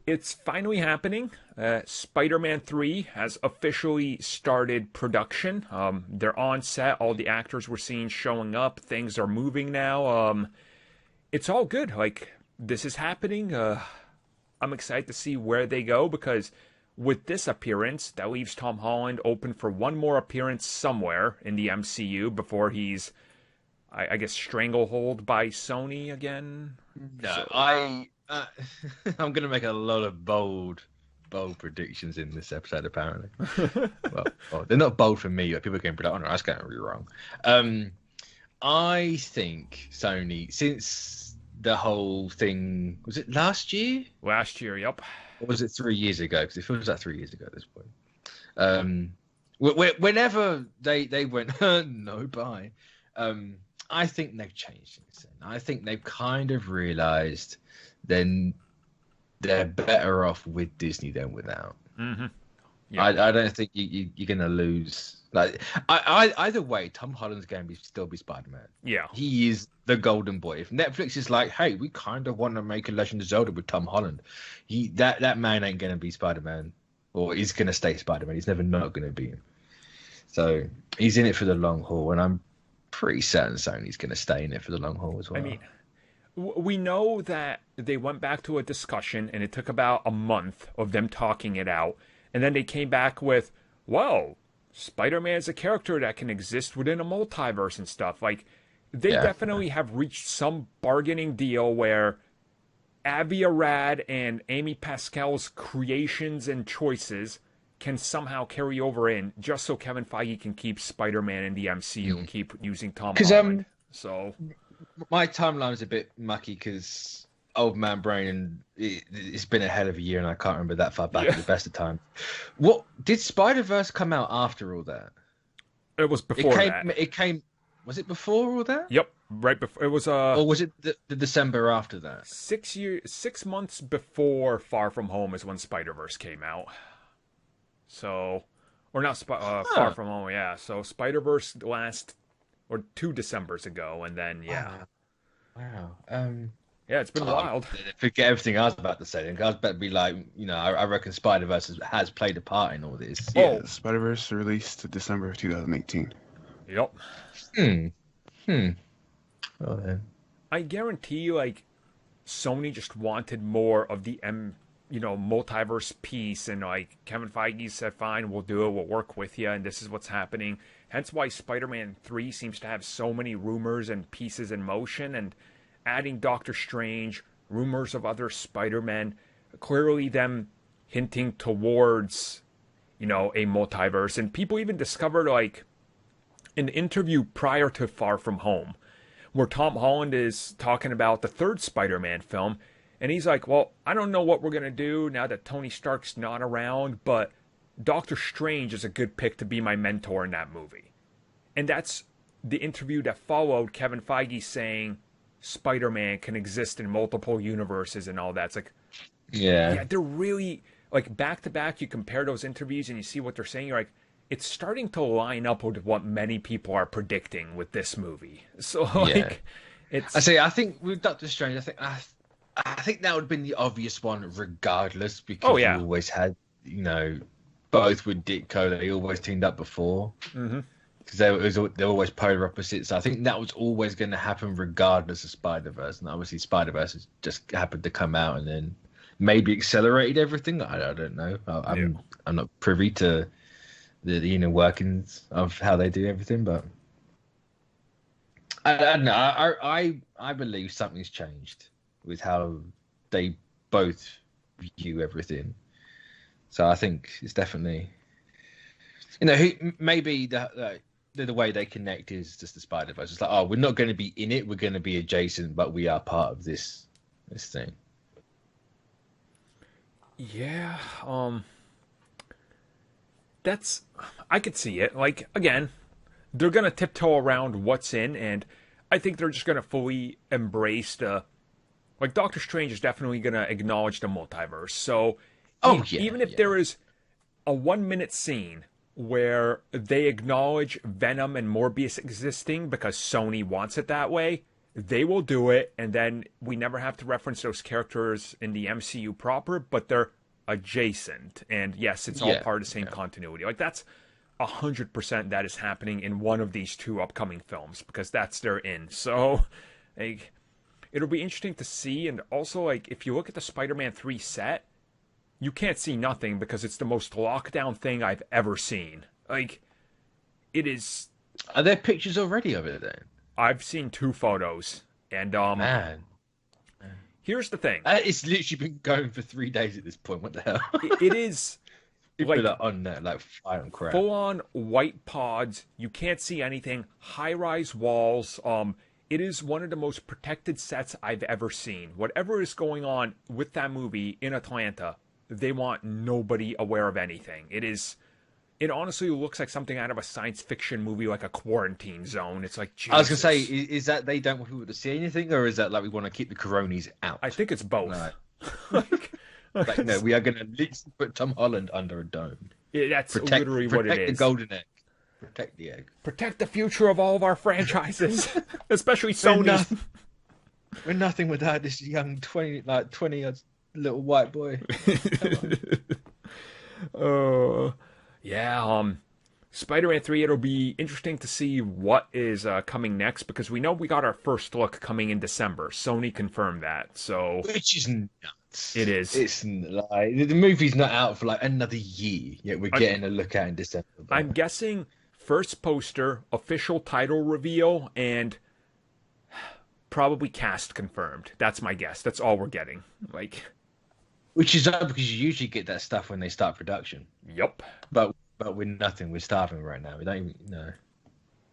It's finally happening. Spider-Man 3 has officially started production. They're on set. All the actors we're seeing showing up. Things are moving now. It's all good. Like, this is happening. I'm excited to see where they go because with this appearance, that leaves Tom Holland open for one more appearance somewhere in the MCU before he's, I guess, stranglehold by Sony again. No, So, I'm going to make a lot of bold predictions in this episode, apparently. well, they're not bold for me, but people are going to be like, oh no, that's going to be wrong. I think Sony, since the whole thing, was it last year? last year, yep. Or was it 3 years ago? Because it feels like 3 years ago at this point. Whenever they went, no, bye. I think they've changed since then. I think they've kind of realised then they're better off with Disney than without. Mm-hmm. Yeah. I don't think you're going to lose. Like, either way, Tom Holland's going to still be Spider-Man. Yeah. He is the golden boy. If Netflix is like, hey, we kind of want to make a Legend of Zelda with Tom Holland, that man ain't going to be Spider-Man, or he's going to stay Spider-Man. He's never not going to be him. So he's in it for the long haul, and I'm pretty certain Sony's going to stay in it for the long haul as well. I mean, we know that they went back to a discussion, and it took about a month of them talking it out, and then they came back with, well, Spider-Man is a character that can exist within a multiverse and stuff. Like, they definitely have reached some bargaining deal where Avi Arad and Amy Pascal's creations and choices can somehow carry over in just so Kevin Feige can keep Spider-Man in the MCU and keep using Tom Holland. So my timeline's a bit mucky because old man brain, and it's been a hell of a year, and I can't remember that far back at the best of time. What did Spider-Verse come out after all that? It was before that. It came. Was it before all that? Yep, right before. It was or was it the December after that? 6 months before Far From Home is when Spider-Verse came out. So, or not Far From Home, yeah. So Spider-Verse last, or 2 Decembers ago, and then Wow. Yeah, it's been wild. Forget everything I was about to say. I was about to be like, I reckon Spider-Verse has played a part in all this. Yeah, Spider-Verse released December of 2018. Yep. Well, then. I guarantee you, like, Sony just wanted more of the multiverse piece, and like Kevin Feige said, fine, we'll do it, we'll work with you, and this is what's happening. Hence why Spider-Man 3 seems to have so many rumors and pieces in motion, and adding Doctor Strange, rumors of other Spider-Men, clearly them hinting towards, a multiverse. And people even discovered, like, an interview prior to Far From Home, where Tom Holland is talking about the third Spider-Man film, and he's like, well, I don't know what we're going to do now that Tony Stark's not around, but Doctor Strange is a good pick to be my mentor in that movie. And that's the interview that followed Kevin Feige saying Spider-Man can exist in multiple universes and all that. It's like, yeah, they're really, like, back to back, you compare those interviews and you see what they're saying, you're like, it's starting to line up with what many people are predicting with this movie. So, like, it's... I think with Doctor Strange, I think that would have been the obvious one regardless, because we always had, both with Ditko, they always teamed up before. Mm-hmm. Because they're always polar opposites. So I think that was always going to happen regardless of Spider-Verse. And obviously Spider-Verse has just happened to come out and then maybe accelerated everything. I don't know. I'm not privy to the inner workings of how they do everything, but I don't know. I believe something's changed with how they both view everything. So I think it's definitely, maybe the way they connect is just the Spider-Verse. It's like, oh, we're not going to be in it, we're going to be adjacent, but we are part of this thing. Yeah, I could see it. Like, again, they're going to tiptoe around what's in, and I think they're just going to fully embrace like, Doctor Strange is definitely going to acknowledge the multiverse. So, even if there is a 1-minute scene where they acknowledge Venom and Morbius existing because Sony wants it that way, they will do it, and then we never have to reference those characters in the MCU proper, but they're adjacent. And yes, it's all part of the same continuity. Like, that's 100% that is happening in one of these two upcoming films, because that's their in. So, like, it'll be interesting to see. And also, like, if you look at the Spider-Man 3 set, you can't see nothing because it's the most lockdown thing I've ever seen. Like, it is... Are there pictures already of it then? I've seen 2 photos. And, Man. Here's the thing. It's literally been going for 3 days at this point. What the hell? It is... People like, are on there, like, fire and crap. Full-on white pods. You can't see anything. High-rise walls. It is one of the most protected sets I've ever seen. Whatever is going on with that movie in Atlanta, they want nobody aware of anything. It honestly looks like something out of a science fiction movie, like a quarantine zone. It's like, Jesus. I was going to say, is that they don't want people to see anything, or is that like we want to keep the coronies out? I think it's both. Like, no, we are going to literally put Tom Holland under a dome. Yeah, that's literally what it is. Protect the golden egg. Protect the egg. Protect the future of all of our franchises, especially Sony. We're nothing without this young 20 little white boy. Spider-Man 3, it'll be interesting to see what is coming next, because we know we got our first look coming in December. Sony confirmed that, so... Which is nuts. It is. It's like, the movie's not out for like another year, yet we're getting a look at in December. I'm guessing first poster, official title reveal, and probably cast confirmed. That's my guess. That's all we're getting. Like... Which is up because you usually get that stuff when they start production. Yep. But we're nothing. We're starving right now. We don't even know.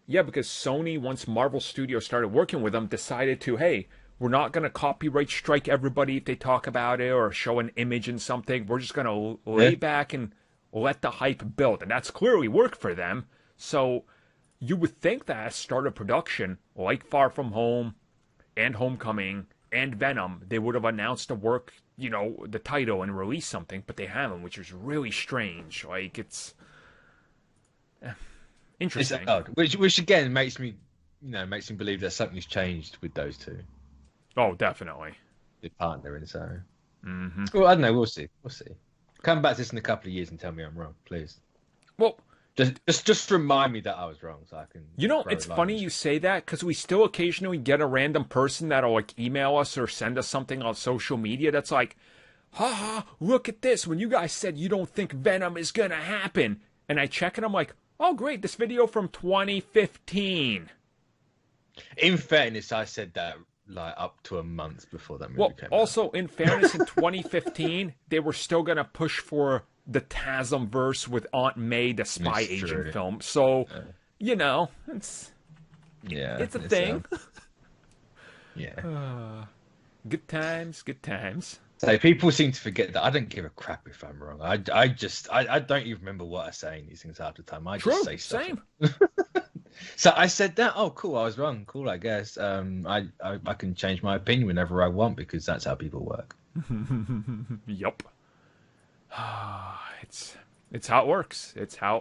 Yeah, because Sony, once Marvel Studios started working with them, decided to, hey, we're not going to copyright strike everybody if they talk about it or show an image in something. We're just going to lay back and let the hype build. And that's clearly worked for them. So you would think that at start of production, like Far From Home and Homecoming and Venom, they would have announced the work, the title and released something, but they haven't, which is really strange. Like, it's interesting. It's odd, which again makes me believe that something's changed with those two. Oh, definitely. The partner and so. Mm-hmm. Well, I don't know. We'll see. Come back to this in a couple of years and tell me I'm wrong, please. Well, just remind me that I was wrong, so I can. It's funny you say that, because we still occasionally get a random person that'll like email us or send us something on social media that's like, haha, look at this. When you guys said you don't think Venom is gonna happen, and I check and I'm like, oh great, this video from 2015. In fairness, I said that like up to a month before that movie came out. Also, in fairness, in 2015, they were still gonna push for the TASM verse with Aunt May, the spy agent film. So, it's a thing. Good times. So people seem to forget that I don't give a crap if I'm wrong. I don't even remember what I say in these things half the time. I just say stuff. Same. So I said that. Oh, cool. I was wrong. Cool. I guess. I can change my opinion whenever I want because that's how people work. Yup. It's how it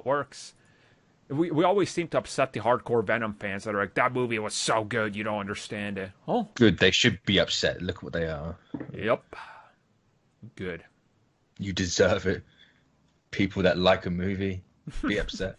works. We always seem to upset the hardcore Venom fans that are like, that movie was so good, you don't understand it. Oh, good. They should be upset. Look what they are. Yep. Good. You deserve it. People that like a movie, be upset.